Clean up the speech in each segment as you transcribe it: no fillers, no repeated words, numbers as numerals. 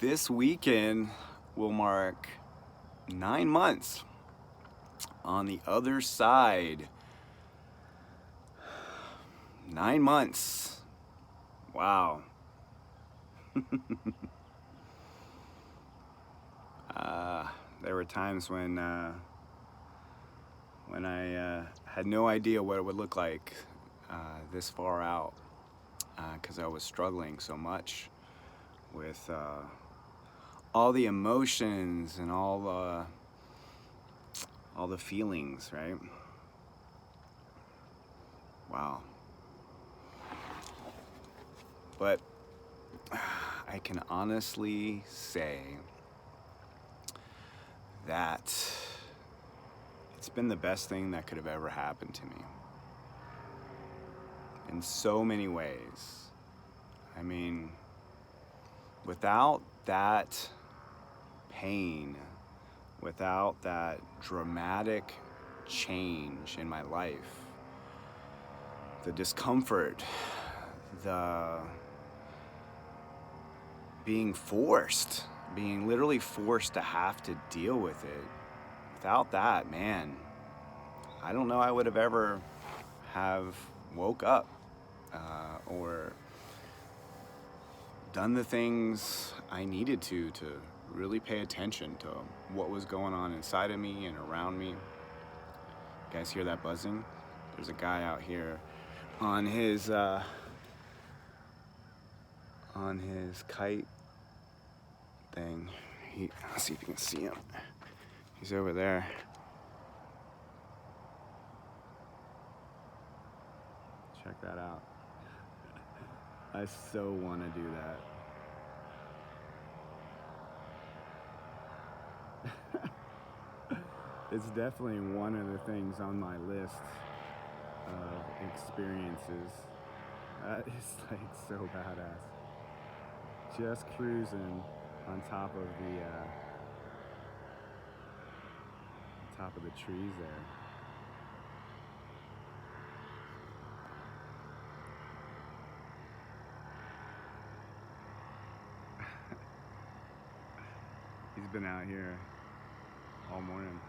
This weekend will mark 9 months on the other side. 9 months. Wow. There were times when I had no idea what it would look like this far out because I was struggling so much with all the emotions and all the feelings, right? Wow. But I can honestly say that it's been the best thing that could have ever happened to me in so many ways. I mean, without that pain, without that dramatic change in my life, the discomfort, the being literally forced to have to deal with it, without that, man, I don't know I would have ever have woke up or done the things I needed to really pay attention to what was going on inside of me and around me. You guys hear that buzzing? There's a guy out here on his kite thing. Let's see if you can see him. He's over there. Check that out. I so want to do that. It's definitely one of the things on my list of experiences. That is like so badass. Just cruising on top of the trees there. He's been out here all morning.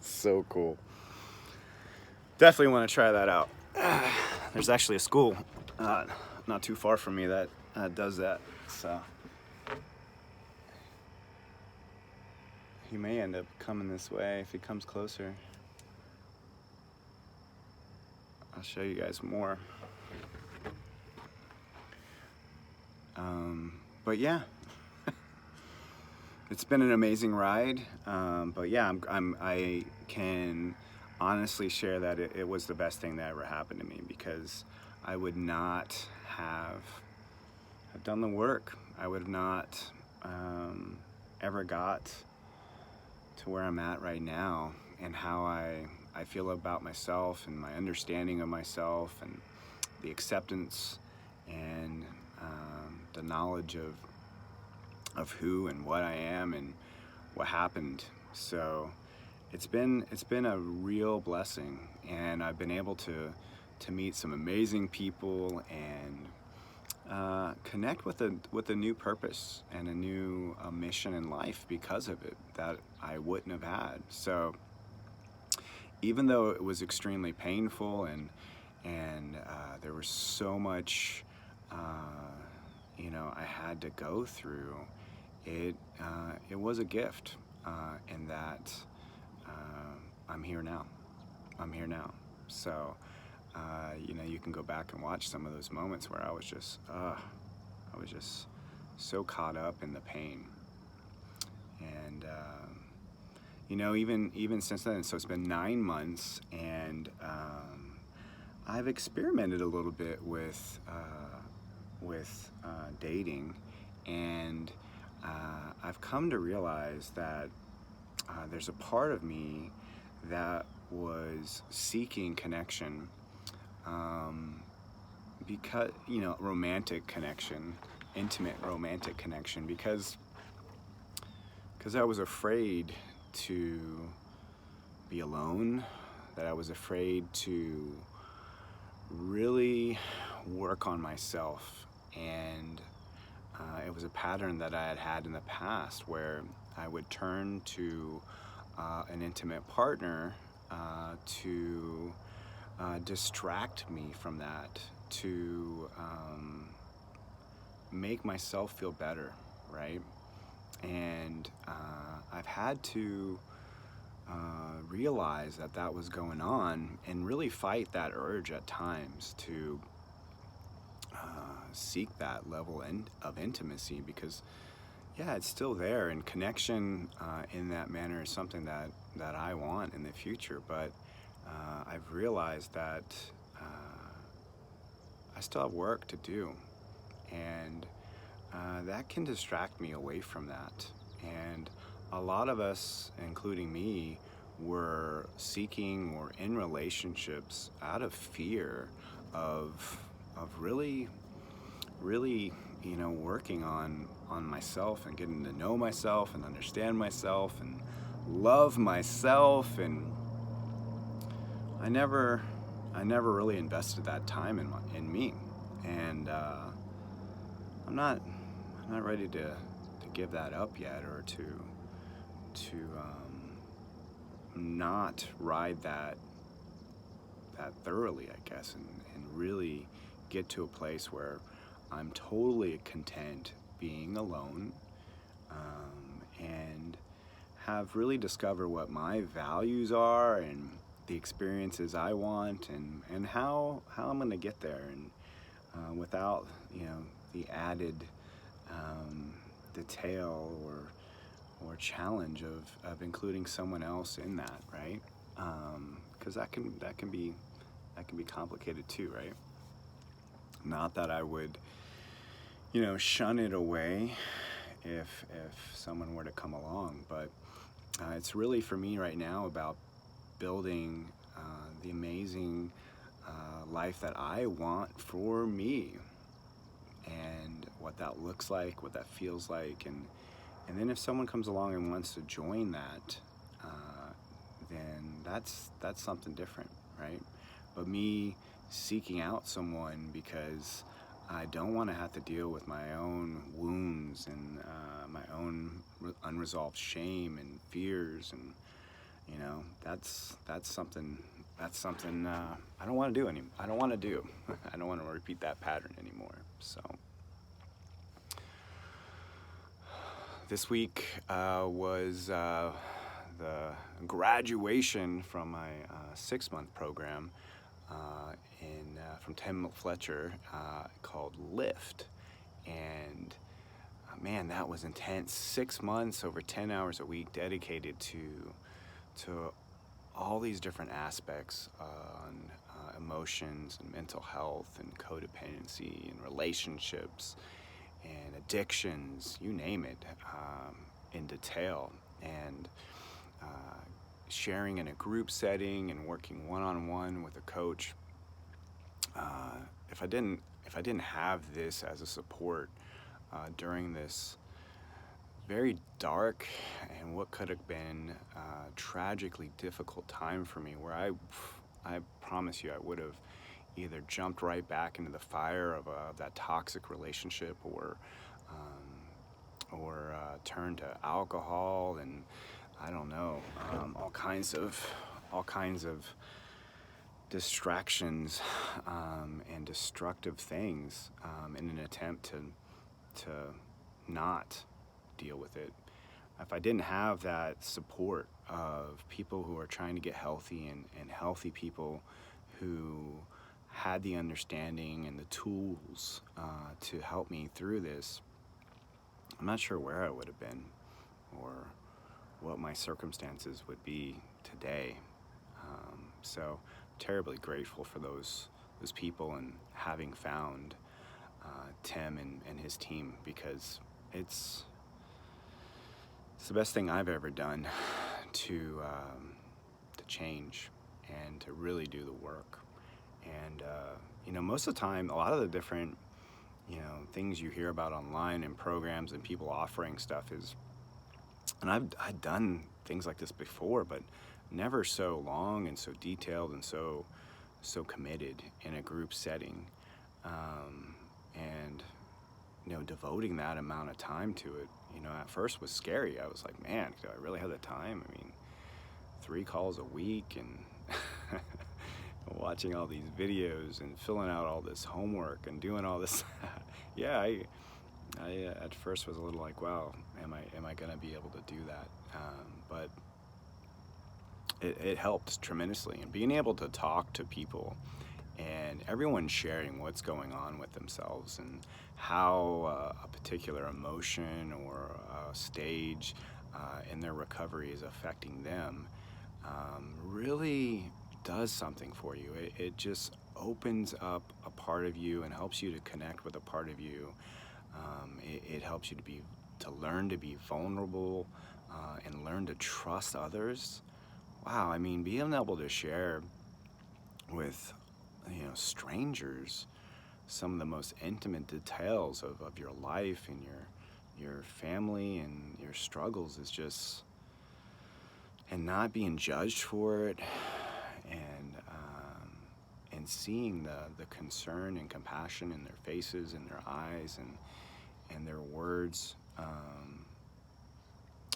So cool. Definitely want to try that out. There's actually a school not too far from me that does that. So he may end up coming this way if he comes closer. I'll show you guys more. But yeah, it's been an amazing ride. But yeah, I can honestly share that it was the best thing that ever happened to me, because I would not have done the work. I would have not ever got to where I'm at right now, and how I feel about myself and my understanding of myself and the acceptance and the knowledge of who and what I am and what happened. So it's been a real blessing, and I've been able to meet some amazing people and connect with a new purpose and a new mission in life because of it that I wouldn't have had. So even though it was extremely painful and there was so much I had to go through, it was a gift in that I'm here now. I'm here now. So you can go back and watch some of those moments where I was just so caught up in the pain, and even since then. So it's been 9 months, and I've experimented a little bit with dating, and I've come to realize that there's a part of me that was seeking connection, because, romantic connection, intimate romantic connection, because I was afraid to be alone, that I was afraid to really work on myself. And it was a pattern that I had had in the past where I would turn to an intimate partner to distract me from that, to make myself feel better, right? And I've had to realize that that was going on and really fight that urge at times to seek that level of intimacy, because yeah, it's still there, and connection in that manner is something that I want in the future. But I've realized that I still have work to do, and that can distract me away from that. And a lot of us, including me, were seeking or in relationships out of fear of really working on myself and getting to know myself and understand myself and love myself. And I never really invested that time in me. And I'm not ready to give that up yet, or to not ride that thoroughly, I guess, and really get to a place where I'm totally content being alone, and have really discovered what my values are and the experiences I want, and how I'm going to get there, and without the added detail or challenge of including someone else in that, right? Because that can be complicated too, right? Not that I would shun it away if someone were to come along, but it's really, for me right now, about building the amazing life that I want for me, and what that looks like, what that feels like, and then if someone comes along and wants to join that, then that's something different, right? But me seeking out someone because I don't want to have to deal with my own wounds and my own unresolved shame and fears, and that's something I don't want to do anymore. I don't want to do. I don't want to repeat that pattern anymore. So this week was the graduation from my 6-month program from Tim Fletcher called Lift, and man, that was intense. 6 months, over 10 hours a week, dedicated to all these different aspects on emotions and mental health and codependency and relationships and addictions, you name it, in detail, and sharing in a group setting and working one-on-one with a coach. If I didn't have this as a support during this very dark and what could have been tragically difficult time for me, where I promise you I would have either jumped right back into the fire of that toxic relationship, or turned to alcohol and I don't know, all kinds of distractions and destructive things in an attempt to not deal with it. If I didn't have that support of people who are trying to get healthy, and healthy people who had the understanding and the tools to help me through this, I'm not sure where I would have been or what my circumstances would be today. So terribly grateful for those people, and having found Tim and his team, because it's the best thing I've ever done to change and to really do the work. And most of the time, a lot of the different things you hear about online and programs and people offering stuff is, and I've done things like this before, but never so long and so detailed and so committed in a group setting, and devoting that amount of time to it, at first was scary. I was like, man, do I really have the time? I mean, 3 calls a week and watching all these videos and filling out all this homework and doing all this. Yeah, I at first was a little like, wow, am I gonna be able to do that? But it helped tremendously, and being able to talk to people and everyone sharing what's going on with themselves and how a particular emotion or stage in their recovery is affecting them, really does something for you. It just opens up a part of you and helps you to connect with a part of you. It helps you to learn to be vulnerable and learn to trust others. Wow, I mean, being able to share with strangers some of the most intimate details of your life and your family and your struggles is just, and not being judged for it, and seeing the concern and compassion in their faces and their eyes and their words,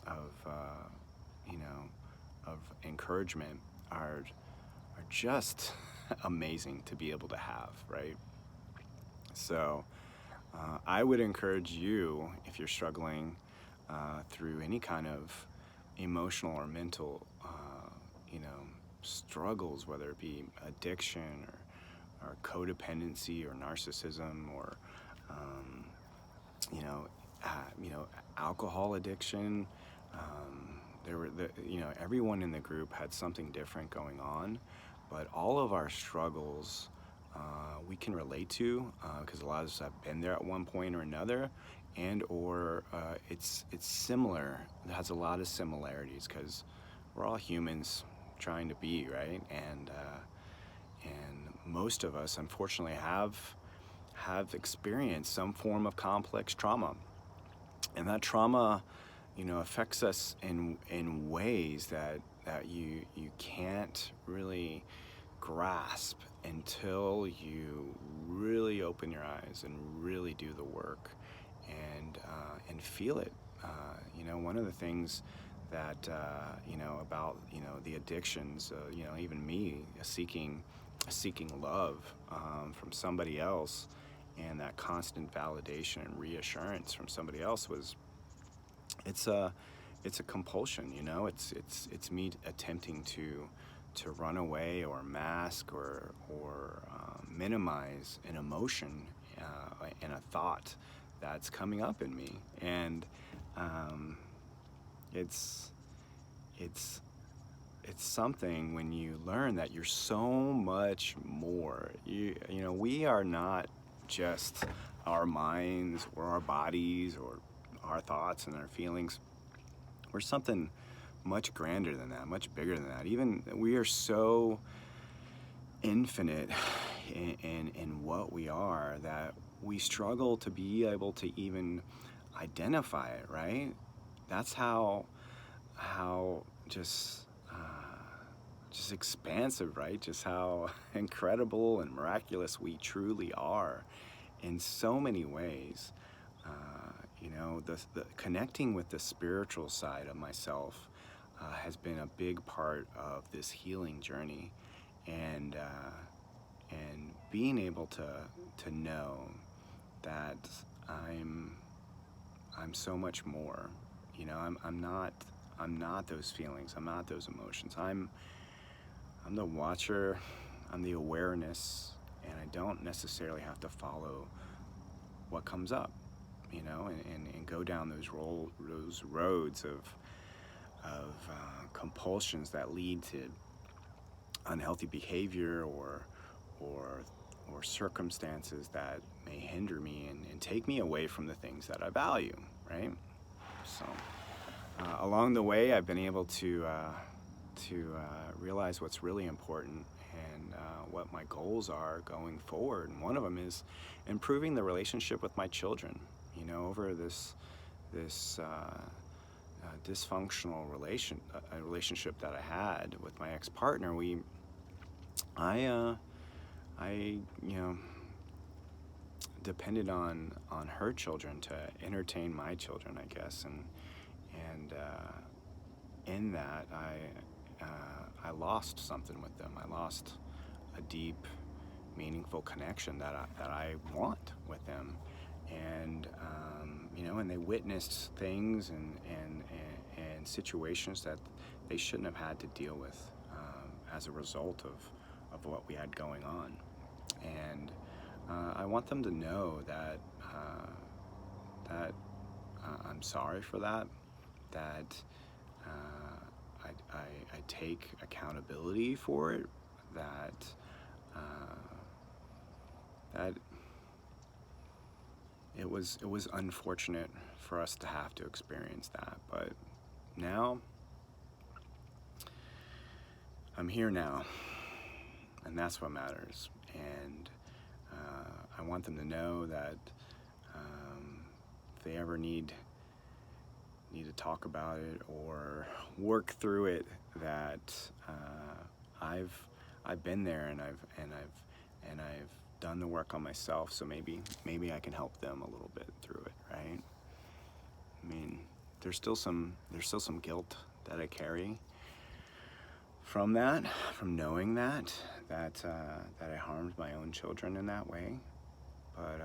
of of encouragement are just amazing to be able to have, right? So I would encourage you, if you're struggling through any kind of emotional or mental struggles, whether it be addiction or codependency or narcissism or um, you know alcohol addiction. There were everyone in the group had something different going on, but all of our struggles we can relate to, because a lot of us have been there at one point or another, and or it's similar. It has a lot of similarities because we're all humans trying to be right, and most of us unfortunately have experienced some form of complex trauma, and that trauma affects us in ways that you can't really grasp until you really open your eyes and really do the work and feel it. One of the things that about the addictions, even me seeking love from somebody else, and that constant validation and reassurance from somebody else was, it's a compulsion. It's me attempting to run away or mask or minimize an emotion and a thought that's coming up in me, and it's something when you learn that you're so much more. We are not just our minds or our bodies or our thoughts and our feelings. We're something much grander than that, much bigger than that. Even we are so infinite in what we are that we struggle to be able to even identify it, right? That's how just expansive, right? Just how incredible and miraculous we truly are in so many ways. The connecting with the spiritual side of myself has been a big part of this healing journey, and being able to know that I'm so much more. I'm not those feelings. I'm not those emotions. I'm the watcher. I'm the awareness, and I don't necessarily have to follow what comes up, and go down those roads of compulsions that lead to unhealthy behavior or circumstances that may hinder me and take me away from the things that I value, right? So along the way, I've been able to realize what's really important and what my goals are going forward. And one of them is improving the relationship with my children. You know, over this dysfunctional relationship that I had with my ex-partner, I you know, depended on her children to entertain my children, I guess, and in that I lost something with them. I lost a deep, meaningful connection that I want with them, and you know, and they witnessed things and situations that they shouldn't have had to deal with as a result of what we had going on, and I want them to know that I'm sorry for that. That I take accountability for it. That it was unfortunate for us to have to experience that, but now I'm here now, and that's what matters. And I want them to know that if they ever need to talk about it or work through it, that I've been there, and I've done the work on myself. So maybe I can help them a little bit through it, right? I mean, there's still some guilt that I carry from that, from knowing that I harmed my own children in that way, but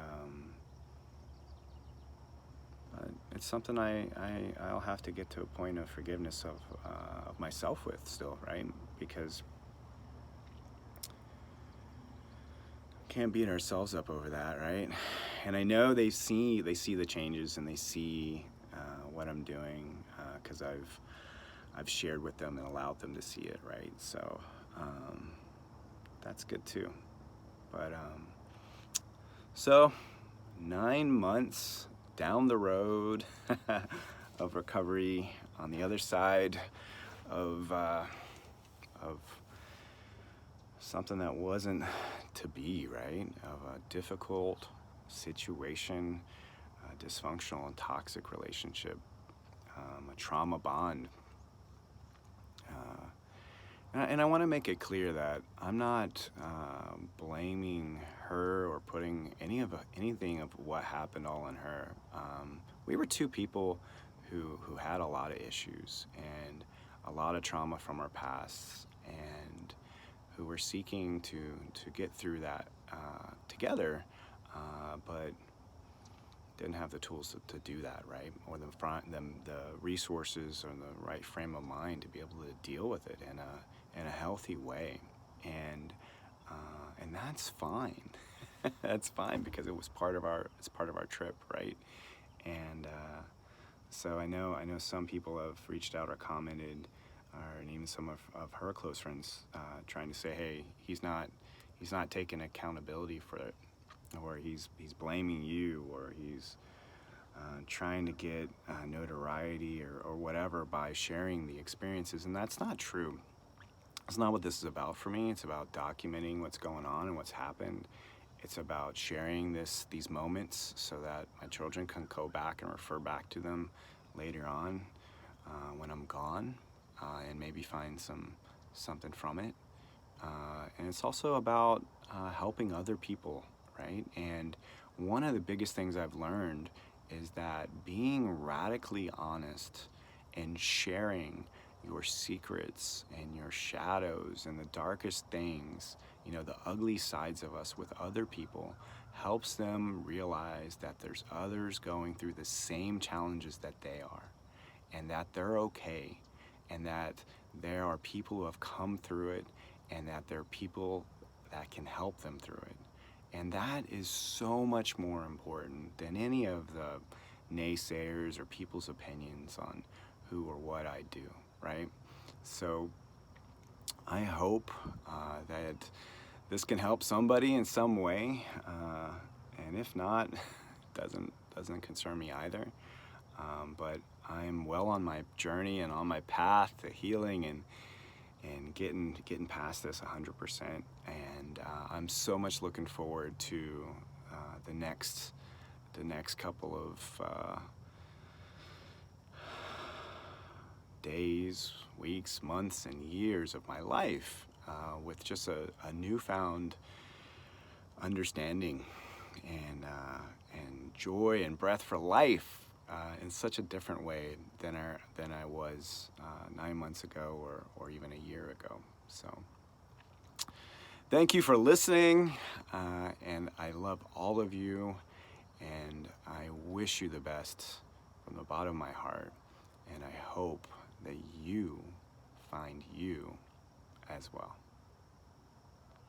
it's something I'll have to get to a point of forgiveness of myself with still, right? Because can't beat ourselves up over that, right? And I know they see the changes, and they see what I'm doing because I've shared with them and allowed them to see it, right? So that's good too. But so 9 months down the road of recovery, on the other side of something that wasn't to be, right? Of a difficult situation, a dysfunctional and toxic relationship, a trauma bond. And I want to make it clear that I'm not blaming her or putting anything of what happened all on her. We were two people who had a lot of issues and a lot of trauma from our pasts, and who were seeking to get through that together, but didn't have the tools to do that, right? Or the resources or the right frame of mind to be able to deal with it in a healthy way, and that's fine. That's fine, because it's part of our trip, right? And so I know some people have reached out or commented, and even some of her close friends trying to say, hey, he's not taking accountability for it, or he's blaming you, or he's trying to get notoriety or whatever by sharing the experiences, and that's not true. It's not what this is about for me. It's about documenting what's going on and what's happened. It's about sharing these moments so that my children can go back and refer back to them later on when I'm gone, and maybe find something from it. And it's also about helping other people, right? And one of the biggest things I've learned is that being radically honest and sharing your secrets and your shadows and the darkest things, you know, the ugly sides of us, with other people, helps them realize that there's others going through the same challenges that they are, and that they're okay, and that there are people who have come through it, and that there are people that can help them through it. And that is so much more important than any of the naysayers or people's opinions on who or what I do, right? So I hope that this can help somebody in some way, and if not, doesn't concern me either. But I'm well on my journey and on my path to healing, and getting past this 100%. And I'm so much looking forward to the next couple of days, weeks, months, and years of my life with just a newfound understanding and joy and breath for life in such a different way than I was 9 months ago or even a year ago. So thank you for listening, and I love all of you, and I wish you the best from the bottom of my heart, and I hope that you find you as well.